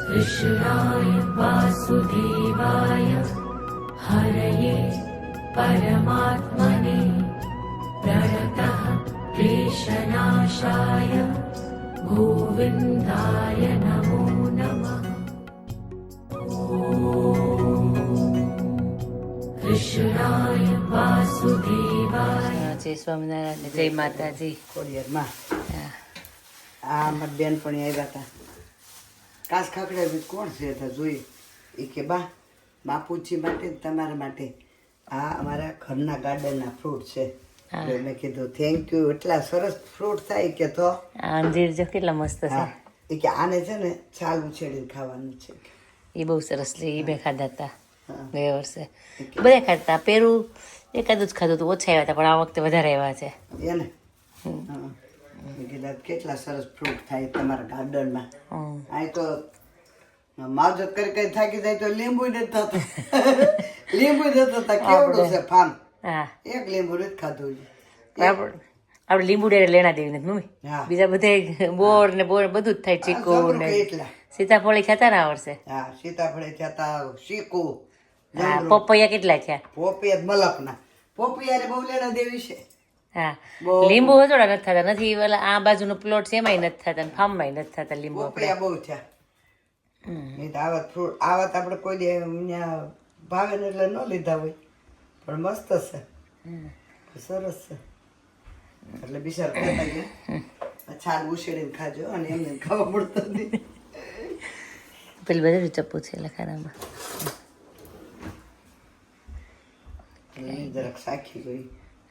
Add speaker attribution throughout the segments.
Speaker 1: कृष्णाय वासुदेवाय हरये परमात्मने प्रणतः क्लेशनाशाय गोविन्दाय नमो नमः। कृष्णाय वासुदेवाय।
Speaker 2: जय स्वामीनारायण, जय माताजी।
Speaker 3: કોરિયરમાં આ મારી બેનપણી આવ્યા હતા. કાસ ખખડાવી કોણ છે તો જોઈએ. એ કે બા બાપુજી માટે તમારા માટે આ અમારા ઘરના ગાર્ડનના ફ્રૂટ છે. એટલે મેં કીધું થેન્ક યુ. એટલા સરસ ફ્રૂટ થાય કે તો
Speaker 2: અંજીર જો કેટલા મસ્ત છે.
Speaker 3: એ કે આને છે ને છાલ ઉછેડીને ખાવાનું છે.
Speaker 2: એ બહુ સરસ છે. એ મેં ખાધા હતા ગયા વર્ષે. બધા ખાતા. પેરું એકાદું જ ખાધું હતું, ઓછા આવ્યા હતા, પણ આ વખતે વધારે આવ્યા છે
Speaker 3: એને. કેટલા સરસ ફ્રૂટ થાય તમારા ગાર્ડનમાં. અહીં તો માવજત કરી કઈ થાકી જાય તો લીંબુ નથી થતું. લીંબુ નથી થતા. કેવડું છે ફાર્મ.
Speaker 2: હા,
Speaker 3: એક લીંબુ નથી ખાધું.
Speaker 2: આપણે લીંબુ ડેરે લેણા દેવી નથી મમ્મી. બીજા બધા બોર ને બોર બધું જ થાય. ચીકુ ને સીતાફળી ખાતા ને આ વર્ષે.
Speaker 3: હા, સીતાફળી ખાતા, ચીકુ,
Speaker 2: પપૈયા કેટલા થયા.
Speaker 3: પોપિયા મલકના પોપિયા બહુ લેણા દેવી છે.
Speaker 2: હા, લીંબુ હજોડા નથી થતા. નથી ઓલા આ બાજુનો પ્લોટ છે એમાંય નથી થતા, ફાર્મમાં નથી થતા લીંબુ.
Speaker 3: પોપિયા બહુ થયા. આવત ફ્રૂટ આવત આપણે કોઈ દે ભાવે ને એટલે ન લીધા હોય, પણ મસ્ત છે, સરસ છે. એટલે બિચાર કહેતા ગયા છાલ ઉછેડીને ખાજો અને એમને ખાવા મળતો નથી.
Speaker 2: પેલી બધું ચપ્પુ છે લખાણામાં.
Speaker 3: જરાક સાખી ગઈ.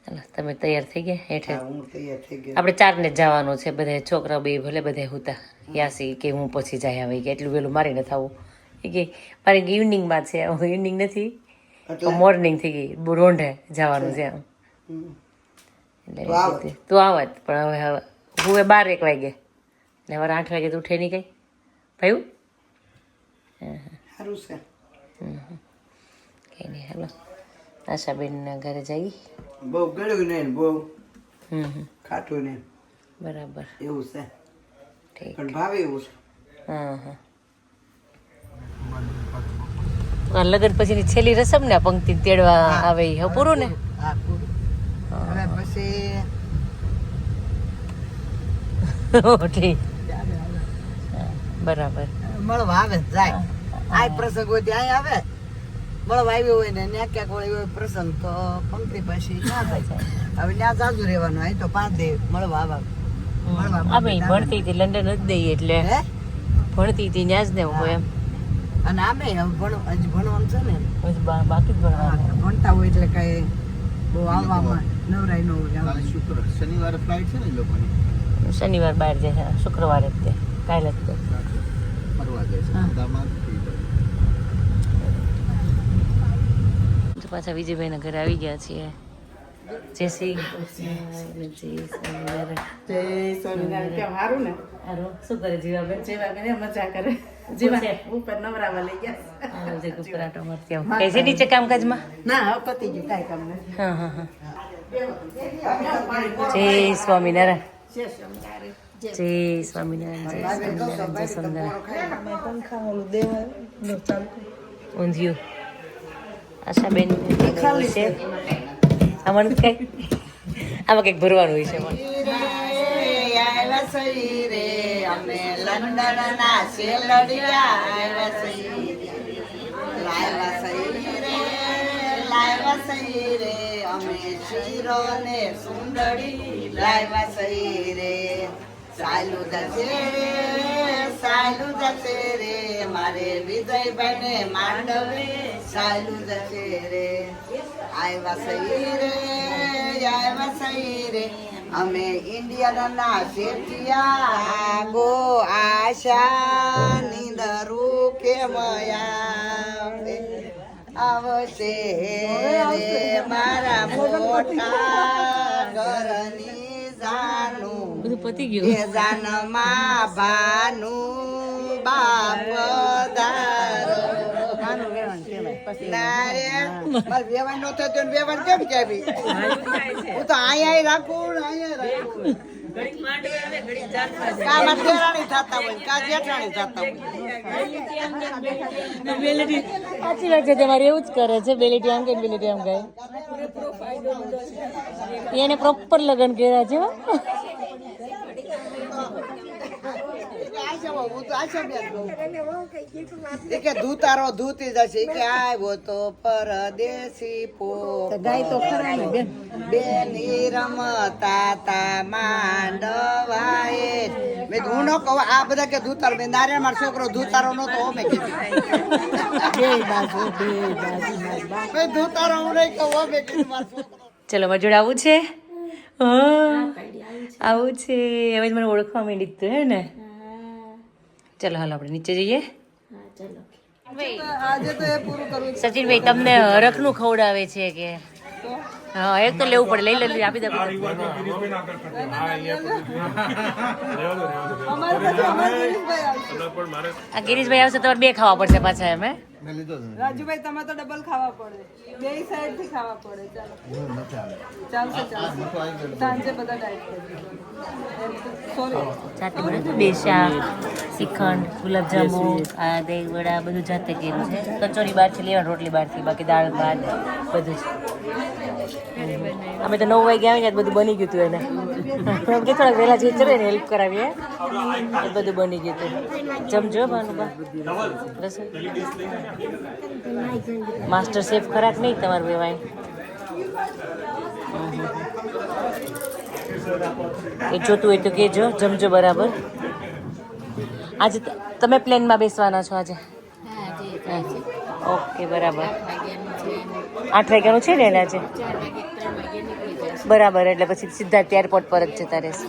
Speaker 2: ચાલો, તમે તૈયાર થઈ ગયા હેઠે?
Speaker 3: હું તૈયાર થઈ ગયો.
Speaker 2: આપણે 4 ને જવાનું છે. બધા છોકરા બે ભલે બધા હતા. યાસી કે હું પછી જાય આવે કે એટલું વહેલું મારી નથી આવું. એ કે મારે ઇવનિંગમાં છે. ઇવનિંગ નથી, મોર્નિંગ થઈ ગઈ. રોંઢે જવાનું છે એમ. એટલે તું આવત, પણ હવે હું 12-1 વાગે એટલે હવે 8 વાગે તો ઉઠે નહીં કઈ ભાઈ.
Speaker 3: સારું છે.
Speaker 2: કઈ નહીં. હાલો આશાબેનના ઘરે જઈ.
Speaker 3: બહુ ગળ્યું ને બહુ ખાટું ને
Speaker 2: બરાબર
Speaker 3: એવું છે,
Speaker 2: ઠીક.
Speaker 3: પણ ભાવે એવું છે.
Speaker 2: લગ્ન પછીની છેલ્લી રસમ ને પંક્તિ તેડવા આવે હવે પૂરું ને.
Speaker 3: હા, પૂરું. હવે પછી
Speaker 2: ઠીક, બરાબર.
Speaker 3: મળવા આવે જાય. આ પ્રસંગ હોય ત્યાં આવે. મળવા આવ્યો હોય ને ત્યાં ક્યાંક હોય પ્રસંગ તો પંક્તિ પછી ના થાય. હવે ત્યાં જાજુ રહેવાનું. અહીં તો 5 દે મળવા આવા.
Speaker 2: આ ભાઈ ભણતી હતી લંડન જ દઈ એટલે ભણતી હતી ત્યાં જ ને હું એમ.
Speaker 3: અને આમે હજી ભણવાનું છે ને,
Speaker 2: બાકી જ ભણવાનું.
Speaker 3: ભણતા હોય એટલે કઈ બહુ આવવામાં નવરાય ન હોય.
Speaker 4: શનિવારે ફ્લાઇટ છે ને લોકોની.
Speaker 2: શનિવાર બહાર જાય, શુક્રવારે જ તે કાલે જ તે
Speaker 4: ફરવા જાય છે અમદાવાદ.
Speaker 2: પાછા વિજયભાઈના ઘરે આવી ગયા છીએ. જય શ્રી કૃષ્ણ. જય સ્વામિનારાયણ.
Speaker 3: કેમ હારું ને?
Speaker 2: હારું. શું કરે જીવાબેન?
Speaker 3: જેવા કરે મજા કરે. જેવા ઉપર નવરાવા લઈ ગયા.
Speaker 2: કઈ છે નીચે કામકાજમાં?
Speaker 3: ના, હવે પતી ગયું, કાંઈ કામ નથી.
Speaker 2: હા હા હા. જય સ્વામિનારાયણ. જય સ્વામિનારાયણ. જય સ્વામિનારાયણ. ઊંધિયું આશાબેન છે. આમાં કઈ આમાં કંઈક ભરવાનું હોય છે.
Speaker 3: અમે લંડન ના શેલડિયા આવ્યા સહી રે અમે શીરો ને સુંદડી લાવ્યા સહી રે. સાલું જશે રે મારે વિજયભાઈ ને માંડવે. સાલું જશે રે આવ્યા સહી રે અમે ઇન્ડિયન ના શેઠિયા ગો આશા નીંદરું કે આવશે રે મારા મોટા ઘરની જાનું.
Speaker 2: બધું પતી ગયું.
Speaker 3: એ જાનમાં ભાનું બાપ દારો. વેવાણ નો થતો વેવાણ કેમ કેવી? હું તો અહીંયા રાખું. કા મથેરાણી થતા હોય કા જેઠાણી થતા હોય
Speaker 2: સાચી વાત છે તમારે એવું જ કરે છે બેલેટી આમ કે બેલેટી આમ ગાય એને પ્રોપર લગ્ન કર્યા છે હો.
Speaker 3: કે ધૂતારો ધૂતી જશે કે આવ્યો તો પરદેશી પો ગાય તો ખરા ને બેન રમતા તા માંડવાએ મેં હું ન કહું આ બધા કે ધૂતારો મેં નારિયેળ મારો છોકરો ધૂતારો નતો મેં કીધું ધૂતારો હું નહીં કહું મેં કીધું મારો છોકરો.
Speaker 2: ચલો મારી જોડે આવું છે હા આવું છે હવે મને ઓળખવા માંડી તું હે ને. ચલો હાલ આપણે નીચે જઈએ. સચિનભાઈ તમને હરખનું ખવડાવે છે કે હા એક તો લેવું પડે લઈ લે આપી દે આ ગિરીશભાઈ આવશે તમારે બે ખાવા પડશે પાછા એમ હે
Speaker 5: રાજુભાઈ તમે તો ડબલ ખાવા પડે બે સાઈડ થી ખાવા પડે ચાલશે સાંજે બધા ડાયટ સોરી
Speaker 2: જાતે બને બે શાક શ્રીખંડ ગુલાબજાંબુ આ દહીં વડા બધું જાતે કર્યું છે. કચોરી બહારથી લેવાનું રોટલી બહારથી બાકી દાળ ભાત બધું જ. અમે તો 9 વાગે આવી જાય બધું બની ગયું હતું એને એમ કે થોડાક વહેલા જઈ ચડે ને હેલ્પ કરાવીએ એ બધું બની ગયું હતું. જમજો ભાનુબા માસ્ટર શેફ ખરાક નહીં તમારું વેવાય એ જોતું હોય તો કહેજો જમજો બરાબર. આજે તમે પ્લેનમાં બેસવાના છો આજે ઓકે બરાબર 8 વાગ્યાનું છે ને એને આજે બરાબર એટલે પછી સીધા એરપોર્ટ પર જ જતા રહેશે.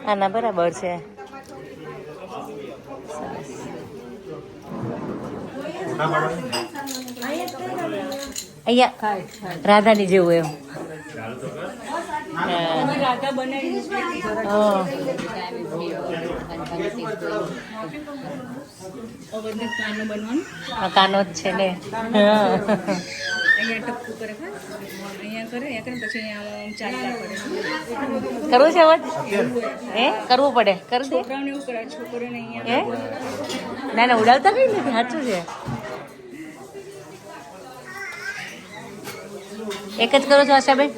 Speaker 2: હા ના બરાબર છે. અહીંયા રાધાની જેવું એમ કાનો જ છે ને કરવું છે હે કરવું પડે કરી દે હે ના ના ઉડાવતા કઈ નથી સાચું છે. એક જ કરો છો આશાબેન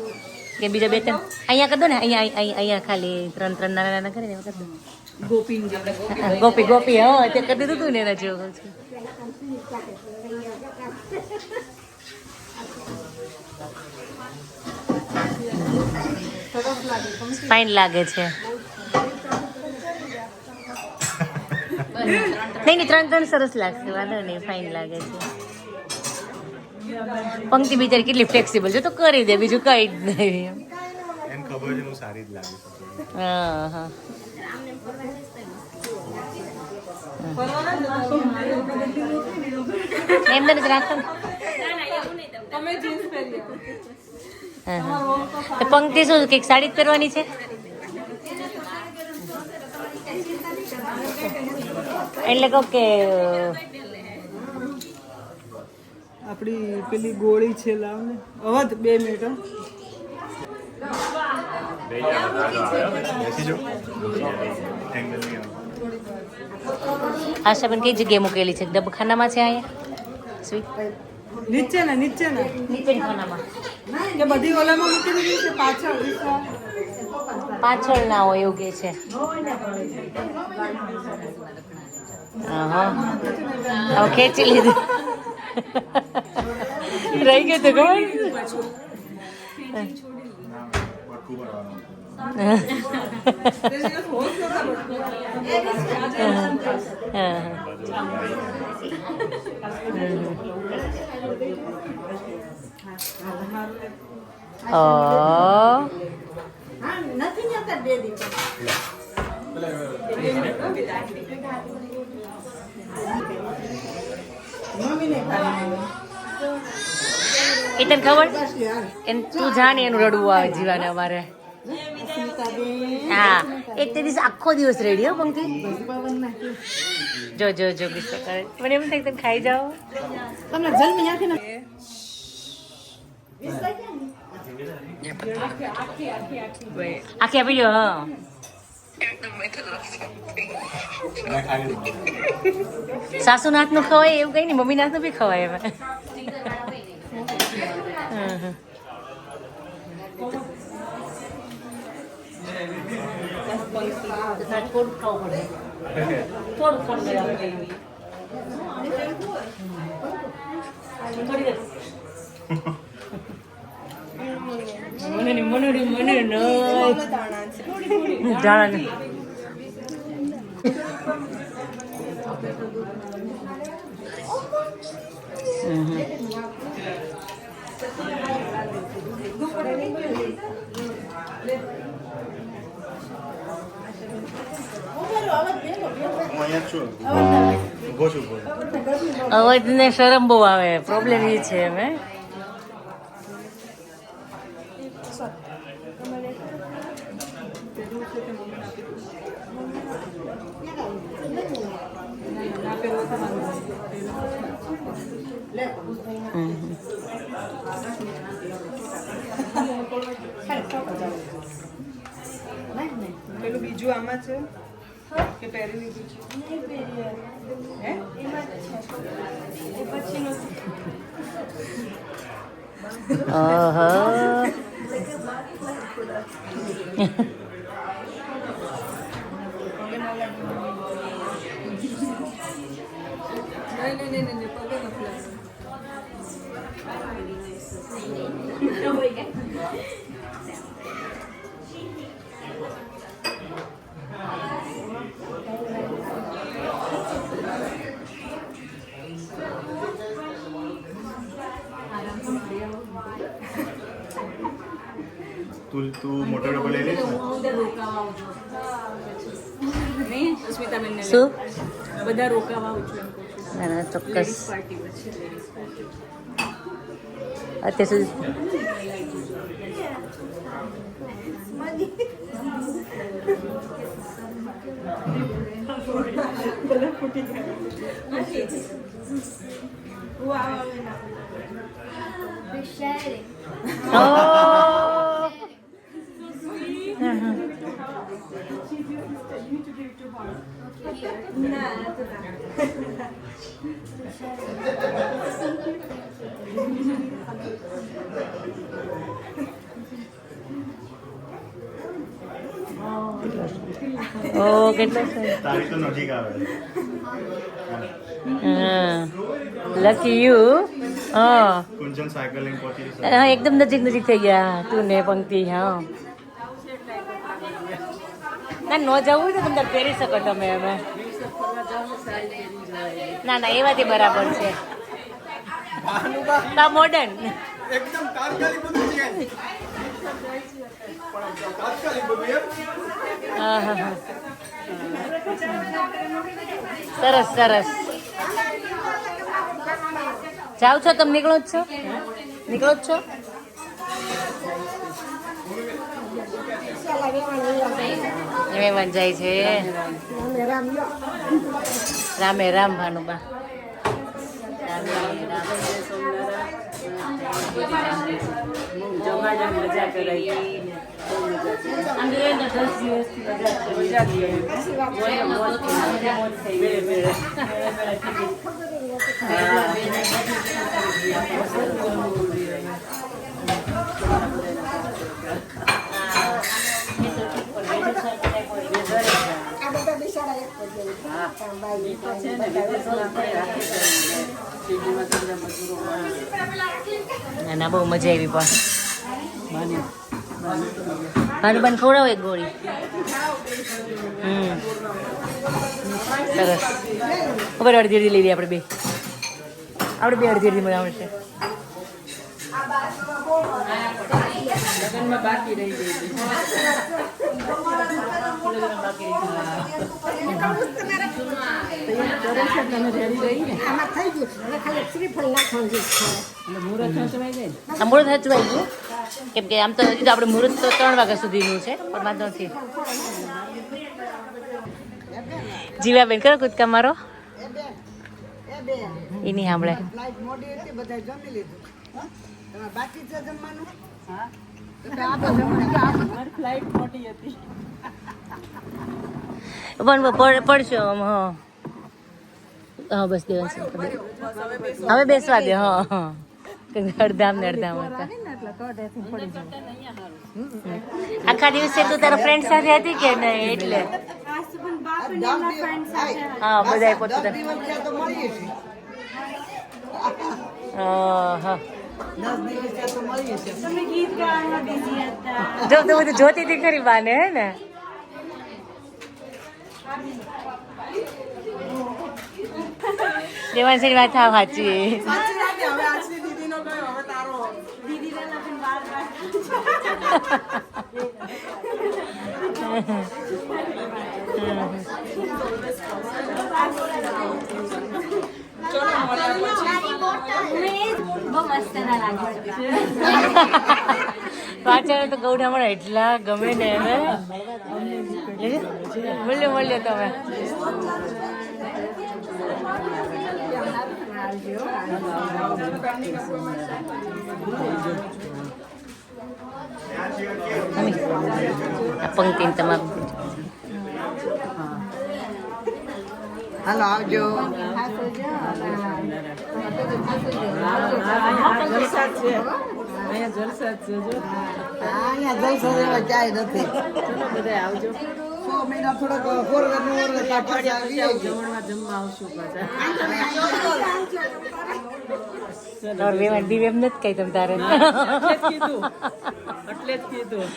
Speaker 2: કે બીજા 2-3 અહીંયા કરી દો ને અહીંયા ખાલી 3 નાના કરીને કરી દો. ગોપી હા તે કરી દીધું તું ને એના જેવું ફાઇન લાગે છે. નહીં 3 સરસ લાગશે વાંધો નહીં ફાઇન લાગે છે. પંક્તિ બિચારી કેટલી ફ્લેક્સિબલ છે તો કરી દે બીજું કઈ જ નહીં. હા હા એમને જ રાખો તો પંક્તિ શું કંઈક સાડી જ પહેરવાની છે એટલે કહો કે
Speaker 5: આપણી પેલી ગોળી છે લાવ ને અવધ 2 મિનિટ
Speaker 2: આશાબેન કઈ જગ્યાએ મૂકેલી છે ડબખાનામાં છે અહીંયા સ્વીટ
Speaker 5: નીચે ને
Speaker 2: નીચેની ખાનામાં
Speaker 5: કે બધી ઓલામાં મૂકી દીધી છે
Speaker 2: પાછળ ના હોય એવું કે છે. હા હવે ખેંચી લીધું રહી ગયું તો ખબર એ તને ખબર તું જાણે એનું રડવું આવે જીવાને અમારે. હા એક તે દિવસ આખો દિવસ રેડી હો પંક્તિ જો ગુસ્સો કરે મને એમ થાય તમે ખાઈ જાઓ તમને જલ્દી નાખી ને આખી આપી દો. હા સાસુ નાથ નું ખવાય એવું કઈ નહીં, મમ્મી નાથ નું બી ખવાય હવે. થોડું ખાવું પડે, થોડું ખાવું. અવાજને શરમ બહુ આવે, પ્રોબ્લેમ એ છે હવે.
Speaker 5: પેલું બીજું આમાં છે કે પહેરી લીધું છે? હે? નહીં પગે નથી
Speaker 6: તું મોટો ડબ્બો લઈ લઈશ ને?
Speaker 2: શું
Speaker 5: બધા રોકાવા આવું છું.
Speaker 2: ના ના ચોક્કસ. અત્યાર સુધી કેટલા છે?
Speaker 6: તારી તો નજીક આવે.
Speaker 2: Lucky you. હા
Speaker 6: કુંજન સાયકલિંગ પહોંચી છે.
Speaker 2: હા એકદમ નજીક નજીક થઈ ગયા તું ને પંક્તિ. હા ના ન જવું હોય તો તમે પહેરી શકો તમે હવે. ના ના એ વાત બરાબર છે. મોડર્ન
Speaker 4: એકદમ તાત્કાલિક બધું છે.
Speaker 2: હા હા હા સરસ સરસ. જાઓ છો તમે? નીકળો જ છો? નીકળો જ છો? એમાં જાય છે. રામે રામ ભાનુબા. મજા કરાઈ. ના બહુ મજા આવી. પણ ભાનુબાને ખવડાવો એક ગોળી. સરસ. ખબર અડધી અડધી લઈ લઈએ આપણે બે. આપણે બે અડધી અડધી મળે છે.
Speaker 5: લગ્નમાં બાકી રહી ગઈ.
Speaker 2: મુહૂર્ત હચવાઈ ગયું કેમ કે આમ તો હજી તો આપણે મુહૂર્ત તો 3 વાગ્યા સુધીનું છે, પણ વાંધો નથી. જીવાબેન કરો કૂદકા મારો. એ નહીં સાંભળે.
Speaker 3: ફ્લાઇટ મોડી હતી, બધા જમી લીધું. બાકી છે જમવાનું?
Speaker 5: હા આ બધા મારી ફ્લાઇટ મોટી હતી
Speaker 2: પણ પડશો આમ હા હા બસ દેવાંશી હવે બેસવા દે હા હા અડધામ ને અડધામ હતા આખા દિવસે તું તારા ફ્રેન્ડ સાથે હતી કે નહીં એટલે હા બધા પોતાના
Speaker 3: તો મળીએ છીએ
Speaker 2: હા
Speaker 3: 10 દિવસ ત્યાં તો મળીએ છીએ
Speaker 2: જો તું બધું જોતી હતી ખરી બાને હે ને દેવાંશીની વાત હા સાચી પાછળ તો ગૌઢામણ એટલા ગમે ને એને મળ્યો તમે પંક્તિ તમારું
Speaker 3: હાલો આવજો
Speaker 5: અહીંયા જલસા જ છે જો
Speaker 3: અહીંયા જલસો જેવા ચાય નથી
Speaker 5: ચલો બધા આવજો
Speaker 3: 6 મહિના થોડોક ફોરવર્ડ
Speaker 5: જમવા આવશું પાછા
Speaker 2: દીવ એમ નથી કઈ તમ તારે
Speaker 5: એટલે જ કીધું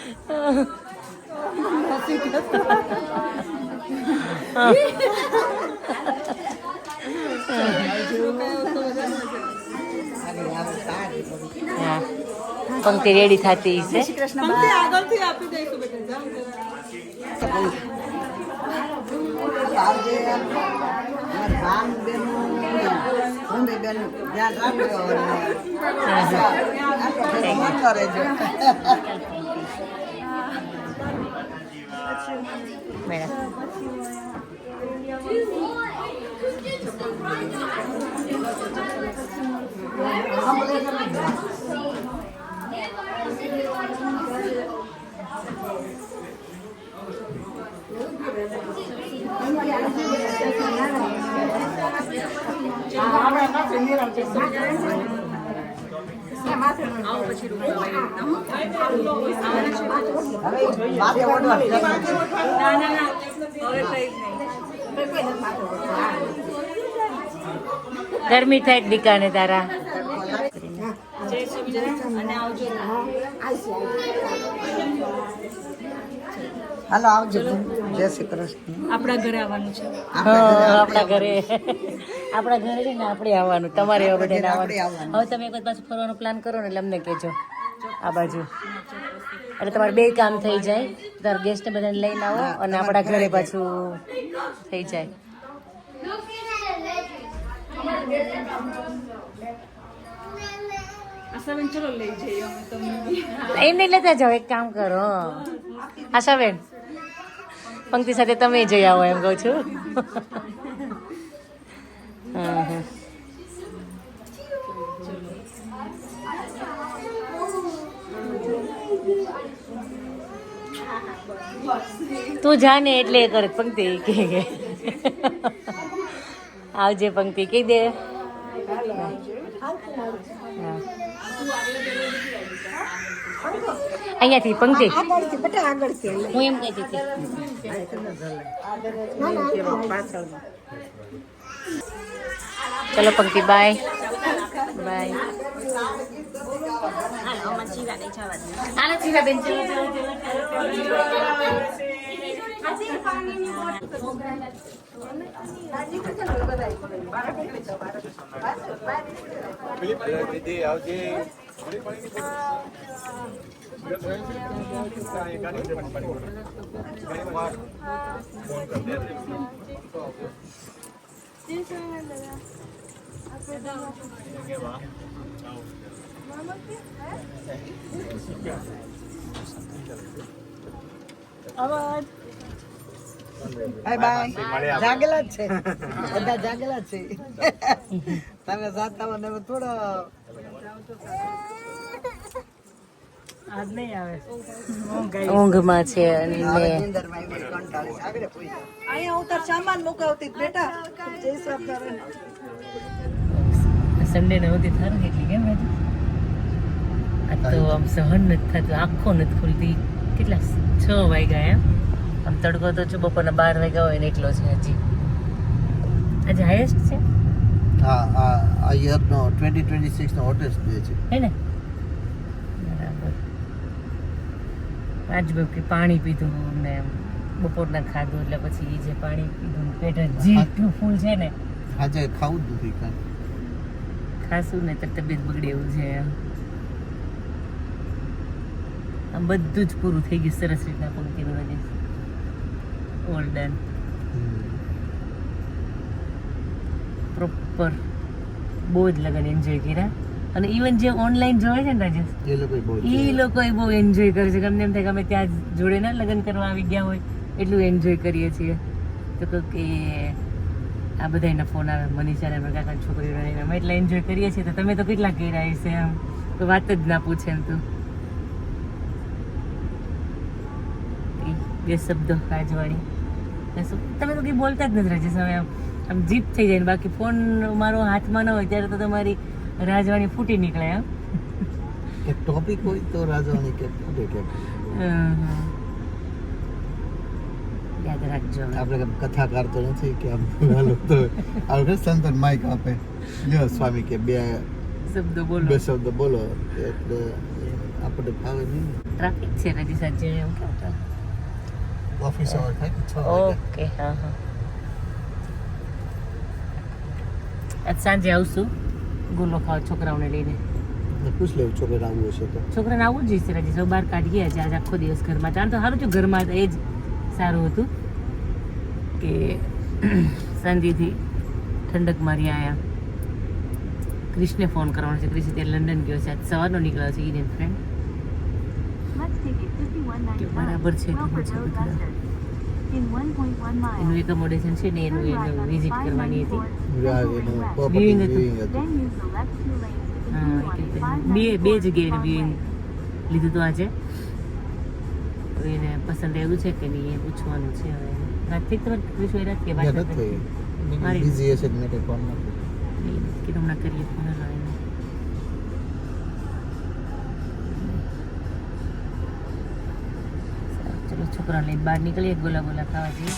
Speaker 2: હા પંક્તિ રેડી થતી છે
Speaker 5: આગળથી આપી દઈશું બેટા
Speaker 3: આવજે ભાન બેનું મમ્મી બેનું ધ્યાન રાખજો રહેજો
Speaker 2: મેડમ ગરમી થાય દીકાને તારા
Speaker 3: હાલો આવજો જય શ્રી કૃષ્ણ
Speaker 5: આપણા ઘરે આવવાનું છે
Speaker 2: આપણા ઘરે છે ને આપણે આવવાનું તમારે હવે બધાને આવવાનું હવે તમે એક વખત પાછું ફરવાનો પ્લાન કરો ને એટલે અમને કહેજો આ બાજુ એટલે તમારે બે કામ થઈ જાય તારા ગેસ્ટને બધાને લઈને આવો અને આપણા ઘરે પાછું થઈ જાય
Speaker 5: ચલો લઈ જઈએ અમે તમને
Speaker 2: એમ નહીં લેતા જાઓ એક કામ કરો આશાબેન પંક્તિ સાથે તમે જઈ આવો એમ કહું છું તું જાને એટલે એ કરે પંક્તિ કે આવજે પંક્તિ કહી દે અહીંયાથી પંક્તિ હું એમ કહેતી હતી ચલો પંક્તિ બાય બાય હાલો જીવાબેન ચલો
Speaker 3: બાય બાય જાગેલા જ છે બધા જાગેલા જ છે તમે જાતા હો ને થોડો
Speaker 5: આજ નહીં આવે
Speaker 2: ઊંઘમાં છે અને
Speaker 3: નીંદરમાં આવી ગઈ, કંટાળી છે. આગળ પૂઈ જાઓ. અહીંયા ઉતાર સામાન મુકાવતી બેટા જય સ્વામિનારાયણ.
Speaker 2: સન્ડે ને હોતી થારું કેટલી કેમ હતું આ તો આમ સહન નથી થતું, આંખો નથી ખુલતી. કેટલા 6 વાગ્યા એમ આમ તડકો તો જો બપોરના 12 વાગ્યા હોય ને એટલો છે હજી. આજે હાઈએસ્ટ છે
Speaker 7: આ યરનો 2026 નો હોટેસ્ટ ડે છે.
Speaker 2: હે ને બરાબર. આજ કે પાણી પીધું ને બપોરના ખાધું એટલે પછી જે પાણી પીધું ને પેટ હજી એટલું ફૂલ છે ને
Speaker 7: આજે ખાવું જ નથી કાંઈ.
Speaker 2: ખાસું ને તો તબિયત બગડે એવું છે. આમ બધું જ પૂરું થઈ ગયું સરસ રીતના પંક્તિનું રજેશ. All done proper. બહુ જ લગન એન્જોય કર્યા અને ઇવન જે ઓનલાઈન જોવે છે ને રાજેશ
Speaker 7: એ લોકો બહુ
Speaker 2: એ લોકોએ બહુ એન્જોય કરે છે. ગમે એમ થાય કે અમે ત્યાં જોડે ના લગ્ન કરવા આવી ગયા હોય એટલું એન્જોય કરીએ છીએ. તો કહું કે આ બધા એના ફોન આવે મનીષા ને કાકાની છોકરીઓ અમે એટલા એન્જોય કરીએ છીએ તો તમે તો કેટલા કર્યા હશે આમ તો વાત જ ના પૂછે એમ. તું બે શબ્દો રાજવાણી તમે તો કંઈ બોલતા જ નથી રાજેશ. હવે આમ જીપ થઈ જાય ને બાકી ફોન મારો હાથમાં ન હોય ત્યારે તો તમારી રાજવાણી ફૂટી નીકળે એમ.
Speaker 7: કે ટોપિક હોય તો રાજાની કે ફૂટે કે
Speaker 2: યાદ રાખજો હવે.
Speaker 7: આપણે કંઈ કથાકાર તો નથી કે આમ હાલો તો આપણે સંતન માઇક આપે લ્યો સ્વામી કે બે
Speaker 2: શબ્દો બોલો.
Speaker 7: શબ્દ બોલો એટલે આપણે ફાવે નહીં.
Speaker 2: ટ્રાફિક છે રાજેશ આજે એમ કેવું
Speaker 7: ઓફિસ અવર થાય કે 6 વાગે.
Speaker 2: ઓકે હા હા. આજ સાંજે આવશું ગુલો ખાવા છોકરાઓને લઈને.
Speaker 7: પૂછ લેવું છોકરા આવવું હશે તો.
Speaker 2: છોકરાને આવું જ છે રાજી. સૌ બહાર કાઢી ગયા છે આજે આખો દિવસ ઘરમાં. જાણ તો સારું છે ઘરમાં હતા એ જ સારું હતું કે શાંતિથી ઠંડક મારી આવ્યા. ક્રિશને ફોન કરવાનો છે. ક્રિશ ત્યાં લંડન ગયો છે. આજ સવારનો નીકળ્યો છે ઇન્ડિયન ફ્રેન્ડ. બરાબર છે એનું એકોમોડેશન છે ને એનું વિઝિટ કરવાની હતી.
Speaker 7: Viewing
Speaker 2: હતું.
Speaker 7: હતું.
Speaker 2: હા બે જગ્યાએ વ્યુઇંગ લીધું હતું આજે. હવે એને પસંદ આવ્યું છે કે નહીં એ પૂછવાનું છે. હવે રાતથી તમે પૂછવું રાત કે વાત મારી
Speaker 7: બીજી હશે મેં કંઈ ફોન નથી.
Speaker 2: કે હમણાં કરીએ ફોન લઈને. ચલો છોકરા લઈને બહાર નીકળીએ ગોલા ગોલા ખાવા જઈએ.